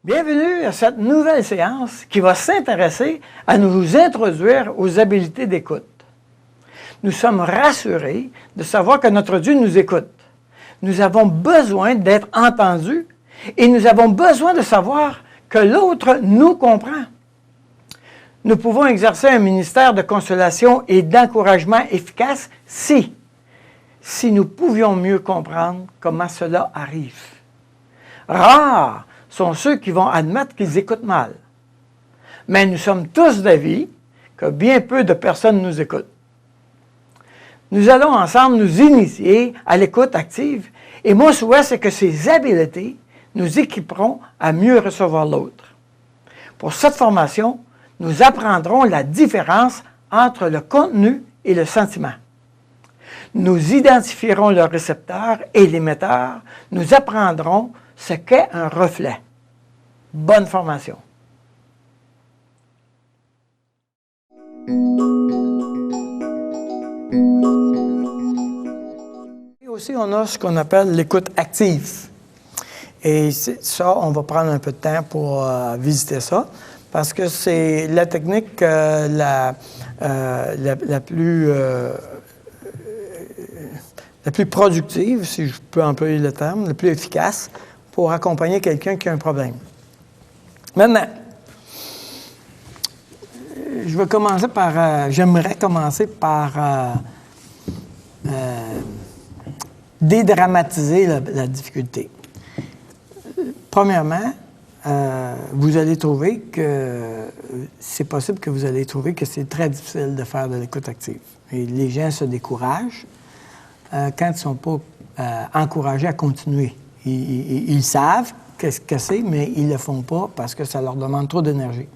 Bienvenue à cette nouvelle séance qui va s'intéresser à nous introduire aux habiletés d'écoute. Nous sommes rassurés de savoir que notre Dieu nous écoute. Nous avons besoin d'être entendus et nous avons besoin de savoir que l'autre nous comprend. Nous pouvons exercer un ministère de consolation et d'encouragement efficace si nous pouvions mieux comprendre comment cela arrive. Rares sont ceux qui vont admettre qu'ils écoutent mal. Mais nous sommes tous d'avis que bien peu de personnes nous écoutent. Nous allons ensemble nous initier à l'écoute active et mon souhait, c'est que ces habiletés nous équiperont à mieux recevoir l'autre. Pour cette formation, nous apprendrons la différence entre le contenu et le sentiment. Nous identifierons le récepteur et l'émetteur. Nous apprendrons ce qu'est un reflet. Bonne formation. Et aussi, on a ce qu'on appelle l'écoute active. Et ça, on va prendre un peu de temps pour visiter ça, parce que c'est la technique la plus productive, si je peux employer le terme, la plus efficace pour accompagner quelqu'un qui a un problème. Maintenant, j'aimerais commencer par dédramatiser la difficulté. Premièrement, vous allez trouver que c'est possible que vous allez trouver que c'est très difficile de faire de l'écoute active. Et les gens se découragent quand ils ne sont pas encouragés à continuer. Ils savent qu'est-ce que c'est, mais ils ne le font pas parce que ça leur demande trop d'énergie.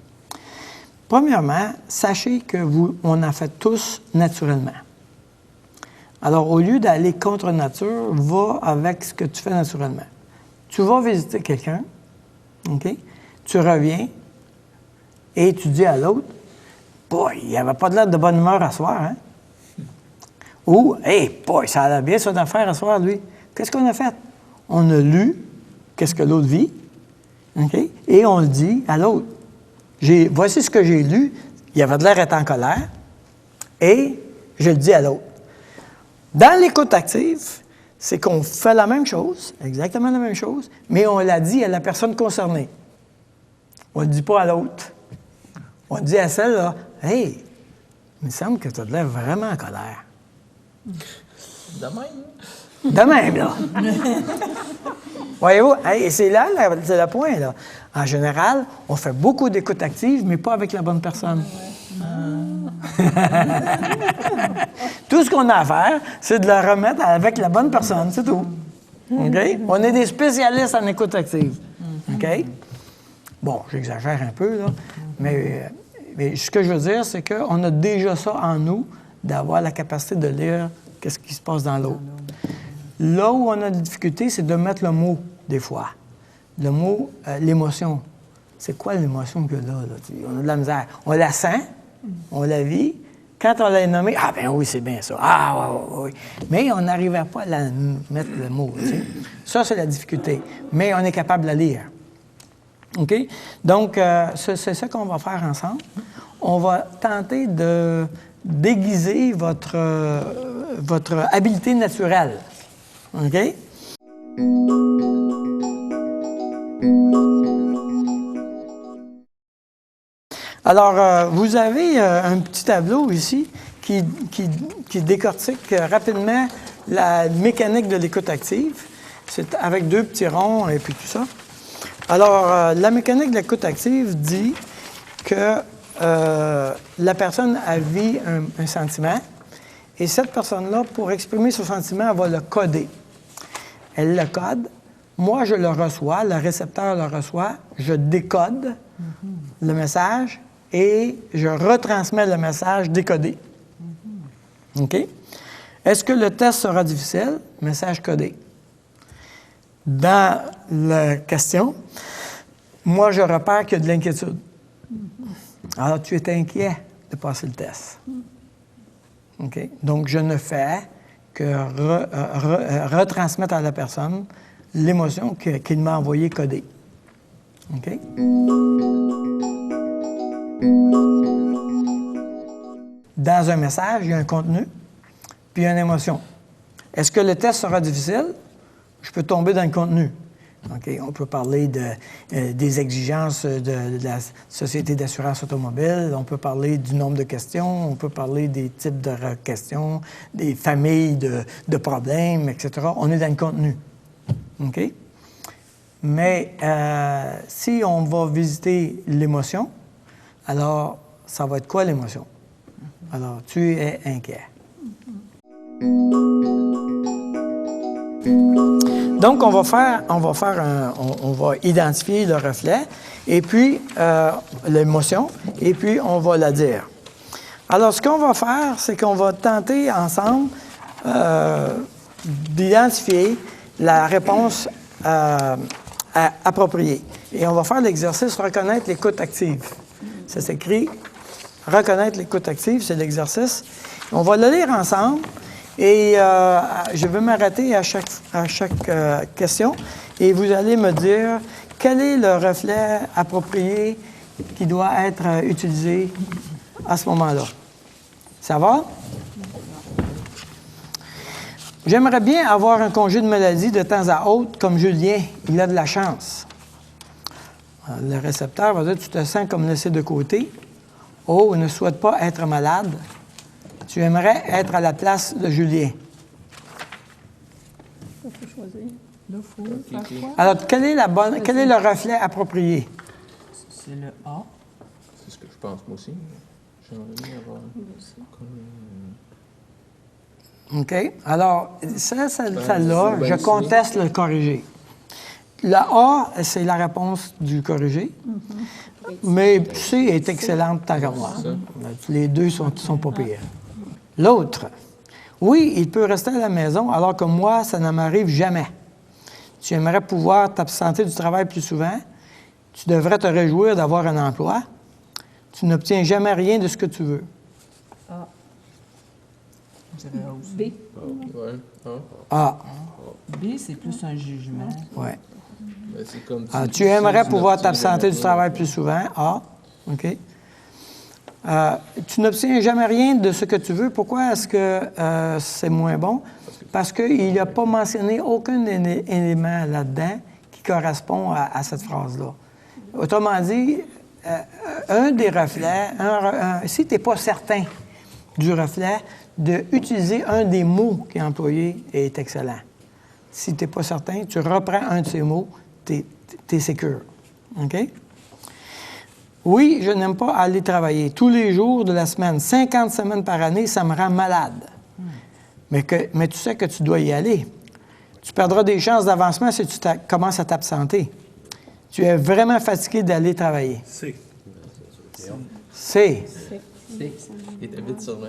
Premièrement, sachez on en fait tous naturellement. Alors, au lieu d'aller contre nature, va avec ce que tu fais naturellement. Tu vas visiter quelqu'un, OK? Tu reviens et tu dis à l'autre, « Boy, il n'avait pas de l'air de bonne humeur à soir, hein? » Ou, « Hey, boy, ça a l'air bien son affaire à soir, lui. » Qu'est-ce qu'on a fait? On a lu qu'est-ce que l'autre vit, OK? Et on le dit à l'autre. Voici ce que j'ai lu, il avait de l'air d'être en colère, et je le dis à l'autre. Dans l'écoute active, c'est qu'on fait la même chose, exactement la même chose, mais on l'a dit à la personne concernée. On ne le dit pas à l'autre. On le dit à celle-là, « Hey, il me semble que tu as de l'air vraiment en colère. » De même. De même, là. Voyez-vous, hey, c'est le point, là. En général, on fait beaucoup d'écoute active, mais pas avec la bonne personne. Tout ce qu'on a à faire, c'est de la remettre avec la bonne personne, c'est tout. OK? On est des spécialistes en écoute active. OK? Bon, j'exagère un peu, là, mais ce que je veux dire, c'est qu'on a déjà ça en nous, d'avoir la capacité de lire qu'est-ce qui se passe dans l'autre. Là où on a des difficultés, c'est de mettre le mot, des fois. Le mot, l'émotion. C'est quoi l'émotion que là? On a de la misère. On la sent, on la vit. Quand on l'a nommée, ah ben oui, c'est bien ça. Ah oui. Mais on n'arrivait pas à mettre le mot. Tu sais. Ça, c'est la difficulté. Mais on est capable de la lire. OK? Donc, c'est ça qu'on va faire ensemble. On va tenter de déguiser votre habileté naturelle. OK? Alors, vous avez un petit tableau ici qui décortique rapidement la mécanique de l'écoute active. C'est avec deux petits ronds et puis tout ça. Alors, la mécanique de l'écoute active dit que la personne a vit un sentiment et cette personne-là, pour exprimer son sentiment, elle va le coder. Elle le code. Moi, je le reçois, le récepteur le reçoit, je décode le message et je retransmets le message décodé. OK? Est-ce que le test sera difficile? Message codé. Dans la question, moi, je repère qu'il y a de l'inquiétude. Alors, tu es inquiet de passer le test. OK? Donc, je ne fais que retransmettre à la personne l'émotion qu'il m'a envoyée codée. OK? Dans un message, il y a un contenu, puis il y a une émotion. Est-ce que le test sera difficile? Je peux tomber dans le contenu. Okay. On peut parler des exigences de la Société d'assurance automobile, on peut parler du nombre de questions, on peut parler des types de questions, des familles de problèmes, etc. On est dans le contenu. OK? Mais si on va visiter l'émotion, alors ça va être quoi l'émotion? Alors, tu es inquiet. Donc, on va identifier le reflet, et puis l'émotion, et puis on va la dire. Alors, ce qu'on va faire, c'est qu'on va tenter ensemble d'identifier la réponse appropriée. Et on va faire l'exercice « Reconnaître l'écoute active ». Ça s'écrit « Reconnaître l'écoute active », c'est l'exercice. On va le lire ensemble. Et je vais m'arrêter à chaque question et vous allez me dire quel est le reflet approprié qui doit être utilisé à ce moment-là. Ça va? J'aimerais bien avoir un congé de maladie de temps à autre comme Julien. Il a de la chance. Le récepteur va dire « Tu te sens comme laissé de côté. Oh, ne souhaite pas être malade. Tu aimerais être à la place de Julien. » Il faut choisir. Là, il faut faire quoi? Alors, quel est le reflet approprié? C'est le A. C'est ce que je pense, moi aussi. J'aimerais bien avoir... OK. Alors, celle-là, je conteste le corrigé. Le A, c'est la réponse du corrigé. Mais C est excellente tant qu'à moi. Les deux sont pas pires. L'autre, oui, il peut rester à la maison, alors que moi, ça ne m'arrive jamais. Tu aimerais pouvoir t'absenter du travail plus souvent. Tu devrais te réjouir d'avoir un emploi. Tu n'obtiens jamais rien de ce que tu veux. A. Vous avez A aussi? B. Ouais. A. B, c'est plus un jugement. Oui. Ben, c'est comme Tu aimerais pouvoir t'absenter du travail plus souvent. A. OK. Tu n'obtiens jamais rien de ce que tu veux. Pourquoi est-ce que c'est moins bon? Parce qu'il n'a pas mentionné aucun élément là-dedans qui correspond à cette phrase-là. Autrement dit, un des reflets, si tu n'es pas certain du reflet, d'utiliser un des mots qui est employé est excellent. Si tu n'es pas certain, tu reprends un de ces mots, tu es sécure. OK? Oui, je n'aime pas aller travailler tous les jours de la semaine. 50 semaines par année, ça me rend malade. Mais tu sais que tu dois y aller. Tu perdras des chances d'avancement si tu commences à t'absenter. Tu es vraiment fatigué d'aller travailler. C. Il était vite sûrement.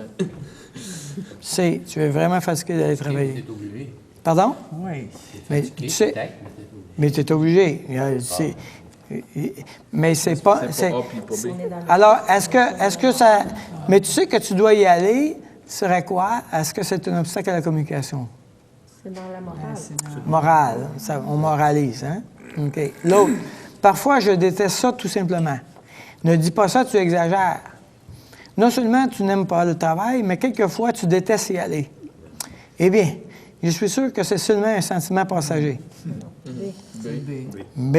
C. Tu es vraiment fatigué d'aller travailler. Tu es obligé. Pardon? Oui. Mais tu sais. Mais tu es obligé. Mais c'est pas. Alors, est-ce que ça. Mais tu sais que tu dois y aller, serait quoi? Est-ce que c'est un obstacle à la communication? C'est dans la morale. Morale. On moralise, hein? OK. L'autre. Parfois, je déteste ça tout simplement. Ne dis pas ça, tu exagères. Non seulement tu n'aimes pas le travail, mais quelquefois, tu détestes y aller. Eh bien, je suis sûr que c'est seulement un sentiment passager. B.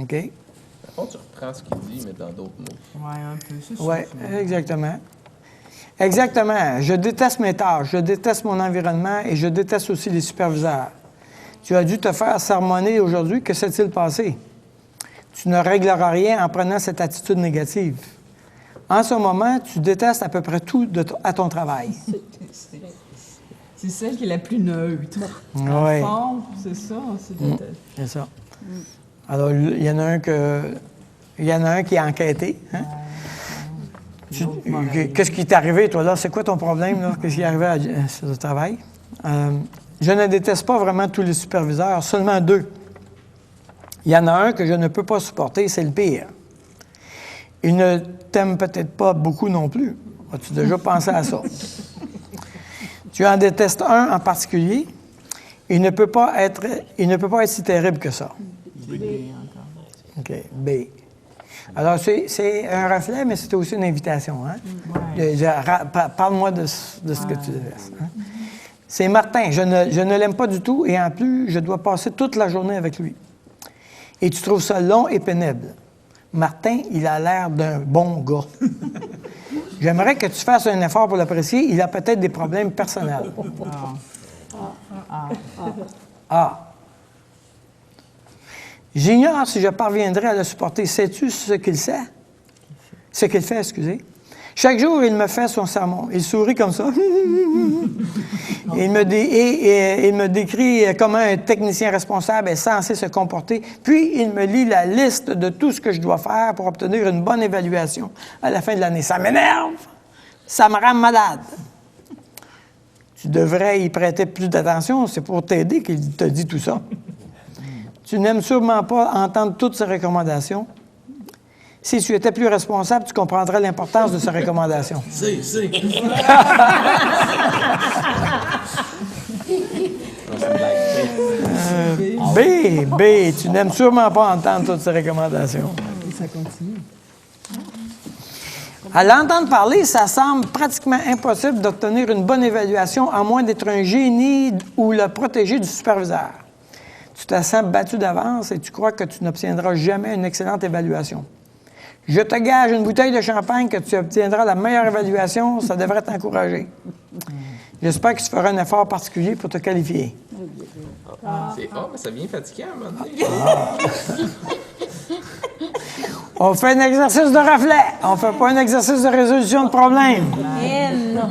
OK. Par contre, tu reprends ce qu'il dit, mais dans d'autres mots. Oui, un peu, c'est ça. Oui, exactement. Exactement. Je déteste mes tâches, je déteste mon environnement et je déteste aussi les superviseurs. Tu as dû te faire sermonner aujourd'hui. Que s'est-il passé? Tu ne régleras rien en prenant cette attitude négative. En ce moment, tu détestes à peu près tout à ton travail. C'est celle qui est la plus neutre. Oui. En fond, c'est ça. C'est ça. Alors, il y en a un qui a enquêté. Hein? Qu'est-ce qui t'est arrivé, toi, là? C'est quoi ton problème, là? Qu'est-ce qui est arrivé sur le travail? Je ne déteste pas vraiment tous les superviseurs, seulement 2. Il y en a un que je ne peux pas supporter, c'est le pire. Il ne t'aime peut-être pas beaucoup non plus. As-tu déjà pensé à ça? Tu en détestes un en particulier. Il ne peut pas être si terrible que ça. OK. B. Alors, c'est un reflet, mais c'est aussi une invitation. Hein? Parle-moi de ce que tu veux. Hein? C'est Martin. Je ne l'aime pas du tout et en plus, je dois passer toute la journée avec lui. Et tu trouves ça long et pénible. Martin, il a l'air d'un bon gars. J'aimerais que tu fasses un effort pour l'apprécier. Il a peut-être des problèmes personnels. Ah. J'ignore si je parviendrai à le supporter. Sais-tu ce qu'il sait? Ce qu'il fait, excusez. Chaque jour, il me fait son sermon. Il sourit comme ça. Il me décrit comment un technicien responsable est censé se comporter. Puis, il me lit la liste de tout ce que je dois faire pour obtenir une bonne évaluation à la fin de l'année. Ça m'énerve. Ça me rend malade. Tu devrais y prêter plus d'attention. C'est pour t'aider qu'il te dit tout ça. Tu n'aimes sûrement pas entendre toutes ses recommandations. Si tu étais plus responsable, tu comprendrais l'importance de ces recommandations. B, tu n'aimes sûrement pas entendre toutes ces recommandations. Ça continue. À l'entendre parler, ça semble pratiquement impossible d'obtenir une bonne évaluation à moins d'être un génie ou le protégé du superviseur. Tu te sens battu d'avance et tu crois que tu n'obtiendras jamais une excellente évaluation. Je te gage une bouteille de champagne que tu obtiendras la meilleure évaluation, ça devrait t'encourager. J'espère que tu feras un effort particulier pour te qualifier. C'est A, mais ça devient fatigant à un moment donné. On fait un exercice de reflet. On ne fait pas un exercice de résolution de problème. Non.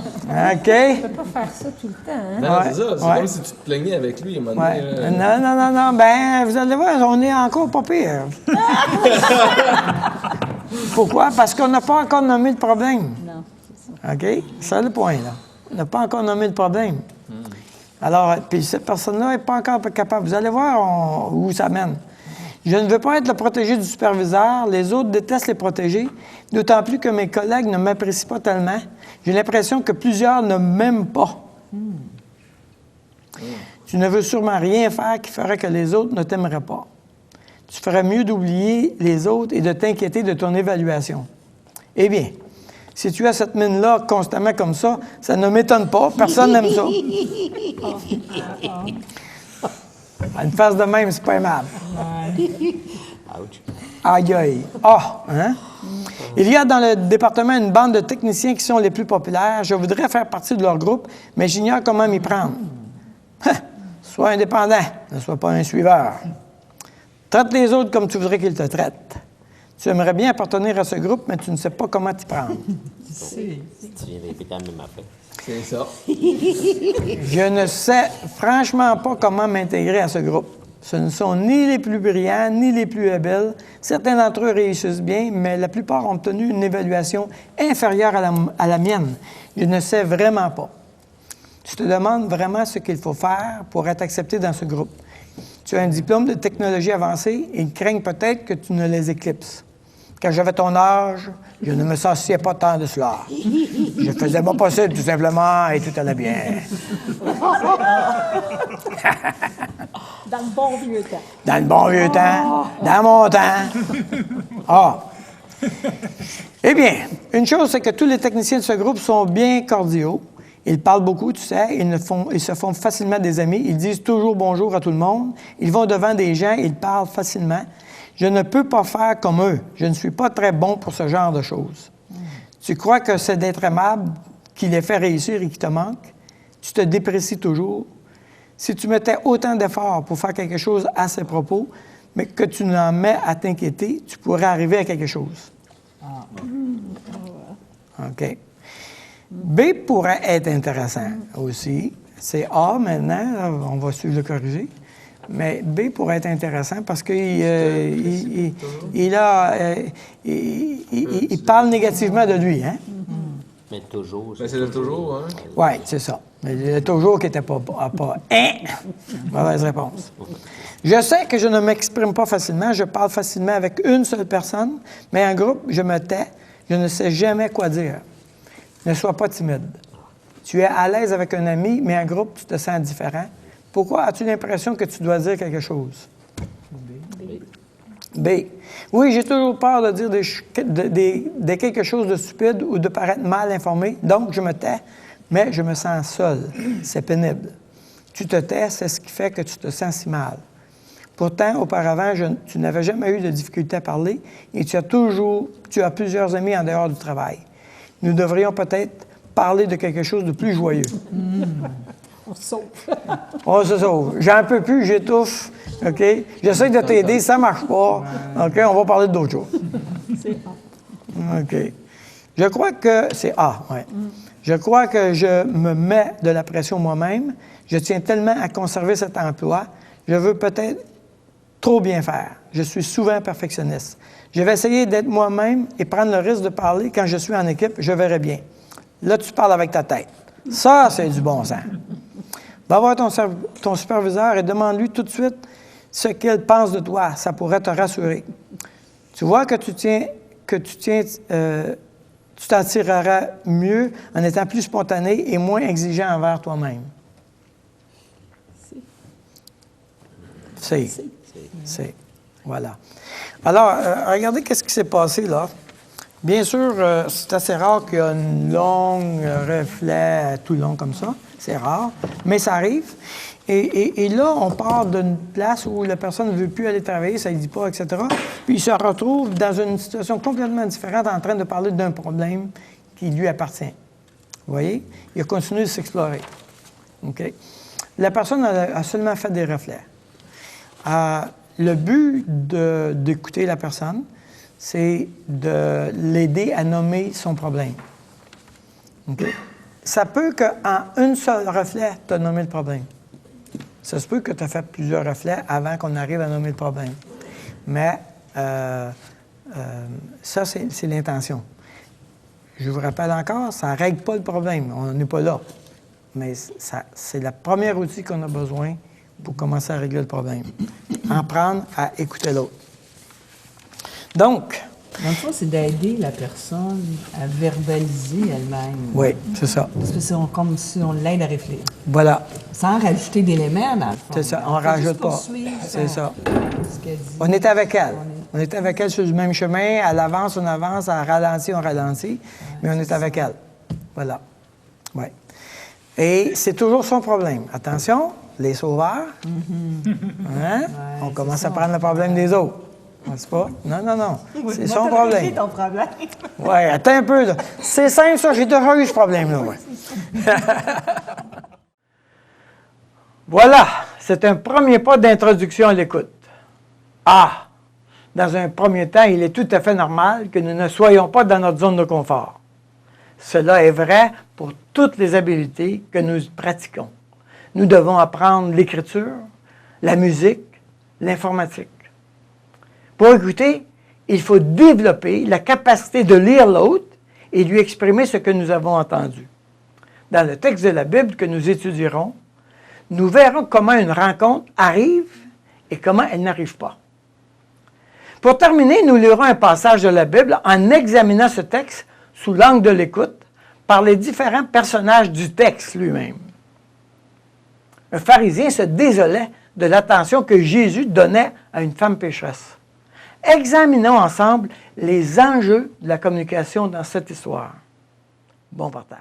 OK? Tu ne peux pas faire ça tout le temps. Hein? Non, c'est ça. C'est comme si tu te plaignais avec lui à un moment donné. Non. Ben, vous allez voir, on est encore pas pire. Pourquoi? Parce qu'on n'a pas encore nommé le problème. Non, c'est ça. OK? C'est le point, là. On n'a pas encore nommé le problème. Alors, puis cette personne-là n'est pas encore capable. Vous allez voir où ça mène. Je ne veux pas être le protégé du superviseur. Les autres détestent les protégés, d'autant plus que mes collègues ne m'apprécient pas tellement. J'ai l'impression que plusieurs ne m'aiment pas. Tu ne veux sûrement rien faire qui ferait que les autres ne t'aimeraient pas. Tu ferais mieux d'oublier les autres et de t'inquiéter de ton évaluation. Eh bien, si tu as cette mine-là constamment comme ça ne m'étonne pas. Personne n'aime ça. Une face de même, c'est pas aimable. Aïe, aïe. Ah, hein? Il y a dans le département une bande de techniciens qui sont les plus populaires. Je voudrais faire partie de leur groupe, mais j'ignore comment m'y prendre. Sois indépendant, ne sois pas un suiveur. Traite les autres comme tu voudrais qu'ils te traitent. Tu aimerais bien appartenir à ce groupe, mais tu ne sais pas comment t'y prendre. Tu viens répéter la même affaire. C'est ça. Je ne sais franchement pas comment m'intégrer à ce groupe. Ce ne sont ni les plus brillants, ni les plus habiles. Certains d'entre eux réussissent bien, mais la plupart ont obtenu une évaluation inférieure à la mienne. Je ne sais vraiment pas. Tu te demandes vraiment ce qu'il faut faire pour être accepté dans ce groupe. Tu as un diplôme de technologie avancée et ils craignent peut-être que tu ne les éclipses. Quand j'avais ton âge, je ne me souciais pas tant de cela. Je faisais mon possible, tout simplement, et tout allait bien. Dans le bon vieux temps. Dans le bon vieux temps, dans mon temps. Ah! Eh bien, une chose, c'est que tous les techniciens de ce groupe sont bien cordiaux. Ils parlent beaucoup, tu sais, ils se font facilement des amis, ils disent toujours bonjour à tout le monde, ils vont devant des gens, ils parlent facilement. Je ne peux pas faire comme eux. Je ne suis pas très bon pour ce genre de choses. Tu crois que c'est d'être aimable qui les fait réussir et qui te manque? Tu te déprécies toujours. Si tu mettais autant d'efforts pour faire quelque chose à ces propos, mais que tu n'en mets à t'inquiéter, tu pourrais arriver à quelque chose. OK. B pourrait être intéressant aussi. C'est A maintenant, on va suivre le corriger. Mais B pourrait être intéressant parce qu'il parle négativement de lui, hein? Mais toujours. Mais c'est le toujours, hein? Oui, c'est ça. Mais le toujours qui n'était pas hein? Mauvaise réponse. Je sais que je ne m'exprime pas facilement. Je parle facilement avec une seule personne, mais en groupe, je me tais. Je ne sais jamais quoi dire. Ne sois pas timide. Tu es à l'aise avec un ami, mais en groupe, tu te sens différent. Pourquoi as-tu l'impression que tu dois dire quelque chose? B. Oui, j'ai toujours peur de dire de quelque chose de stupide ou de paraître mal informé, donc je me tais, mais je me sens seul. C'est pénible. Tu te tais, c'est ce qui fait que tu te sens si mal. Pourtant, auparavant, tu n'avais jamais eu de difficulté à parler et tu as plusieurs amis en dehors du travail. Nous devrions peut-être parler de quelque chose de plus joyeux. On se sauve. On se sauve. J'en peux plus, j'étouffe. OK? J'essaie de t'aider, ça ne marche pas. OK? On va parler d'autre chose. C'est A. OK. Je crois que c'est A, oui. Je crois que je me mets de la pression moi-même. Je tiens tellement à conserver cet emploi. Je veux peut-être trop bien faire. Je suis souvent perfectionniste. Je vais essayer d'être moi-même et prendre le risque de parler quand je suis en équipe. Je verrai bien. Là, tu parles avec ta tête. Ça, c'est du bon sens. Va voir ton superviseur et demande-lui tout de suite ce qu'il pense de toi. Ça pourrait te rassurer. Tu vois que tu t'en tireras mieux en étant plus spontané et moins exigeant envers toi-même. C'est. Voilà. Alors, regardez qu'est-ce qui s'est passé là. Bien sûr, c'est assez rare qu'il y ait un long reflet tout long comme ça. C'est rare, mais ça arrive. Et là, on part d'une place où la personne ne veut plus aller travailler, ça ne dit pas, etc. Puis il se retrouve dans une situation complètement différente en train de parler d'un problème qui lui appartient. Vous voyez? Il a continué de s'explorer. OK? La personne a seulement fait des reflets. Le but d'écouter la personne, c'est de l'aider à nommer son problème. OK? Ça peut qu'en une seule reflet, tu as nommé le problème. Ça se peut que tu as fait plusieurs reflets avant qu'on arrive à nommer le problème. Mais ça, c'est l'intention. Je vous rappelle encore, ça ne règle pas le problème. On n'est pas là. Mais c'est le premier outil qu'on a besoin pour commencer à régler le problème. En prendre à écouter l'autre. Donc... Dans le fond, c'est d'aider la personne à verbaliser elle-même. Oui, c'est ça. Parce que c'est comme si on l'aide à réfléchir. Voilà. Sans rajouter d'éléments, dans le fond. C'est ça, on ne rajoute pas. C'est ça. On est avec elle. On est avec elle sur le même chemin. Elle avance, on avance. Elle ralentit, on ralentit. Mais on est avec elle. Voilà. Oui. Et c'est toujours son problème. Attention, les sauveurs. Hein? On commence à prendre le problème des autres. C'est pas? Non, non, non. C'est son problème. Ton problème. Oui, attends un peu. Là. C'est simple, ça. J'ai déjà eu ce problème-là. Ouais. Voilà. C'est un premier pas d'introduction à l'écoute. Ah! Dans un premier temps, il est tout à fait normal que nous ne soyons pas dans notre zone de confort. Cela est vrai pour toutes les habiletés que nous pratiquons. Nous devons apprendre l'écriture, la musique, l'informatique. Pour écouter, il faut développer la capacité de lire l'autre et lui exprimer ce que nous avons entendu. Dans le texte de la Bible que nous étudierons, nous verrons comment une rencontre arrive et comment elle n'arrive pas. Pour terminer, nous lirons un passage de la Bible en examinant ce texte sous l'angle de l'écoute par les différents personnages du texte lui-même. Un pharisien se désolait de l'attention que Jésus donnait à une femme pécheresse. Examinons ensemble les enjeux de la communication dans cette histoire. Bon partage.